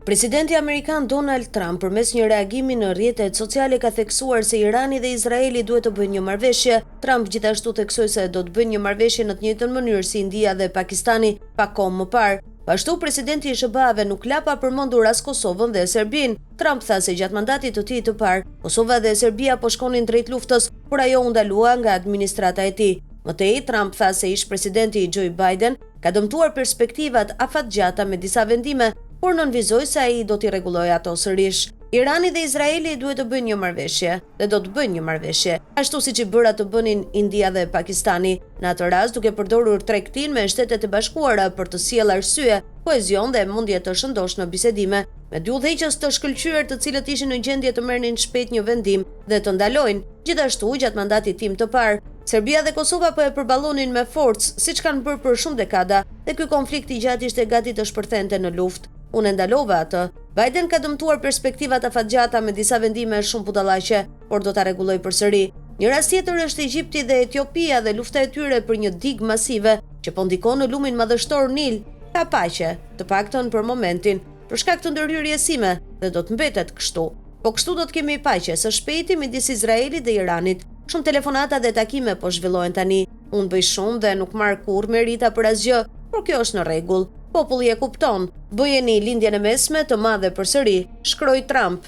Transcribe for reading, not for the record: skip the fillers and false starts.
Presidenti Amerikan Donald Trump përmes një reagimi në rrjetet sociale ka theksuar se Irani dhe Izraeli duhet të bëjnë një marrëveshje. Trump gjithashtu theksoi se do të bëjnë një marrëveshje në të njëjtën mënyrë si India dhe Pakistani pak kohë më parë. Pashtu, presidenti i SBA-ve nuk la pa përmendur as Kosovën dhe Serbinë. Trump tha se gjatë mandatit të tij të parë, Kosova dhe Serbia po shkonin drejt luftës, por ajo u ndalua nga administrata e tij. Mëtej, Trump tha se ish presidenti Joe Biden ka dëmtuar perspektivat afatgjata me disa vendime, por nënvizoi se ai do t'i rregullojë ato sërish. Irani dhe Izraeli duhet të bëjnë një marrëveshje dhe do të bëjnë një marrëveshje, ashtu siç i bëra të bënin India dhe Pakistani, në atë rast duke përdorur tregtin me Shtetet e Bashkuara për të sjellë arsye, kohezion dhe mundje të shëndosh në bisedime, me dy udhëheqës të shkëlqyer të cilët ishin në gjendje të merrnin shpejt një vendim dhe të ndalojnë. Gjithashtu, gjatë mandatit tim të parë, Serbia dhe Kosova po e përballonin me forcë, siç kanë bërë për shumë dekada, dhe ky konflikt i gjatë ishte gati të shpërthente në luftë. Unë ndalova atë. Biden ka dëmtuar perspektivat afatgjata me disa vendime shumë budallaqe, por do ta rregullojë përsëri. Një rast tjetër është Egjipti dhe Etiopia dhe lufta e tyre për një digë masive që po ndikon në lumin madhështor Nil. Ka paqe, të paktën për momentin, për shkak të ndërhyrjes sime dhe do të mbetet kështu. Po kështu do të kemi paqe së shpejti midis Izraelit dhe Iranit. Shumë telefonata dhe takime po zhvillohen tani. Unë bëj shumë dhe nuk marr kurrë merita për asgjë, por kjo është në rregull. Populli e kupton. Bëjeni lindjen e mesme të madhe përsëri, shkroi Trump.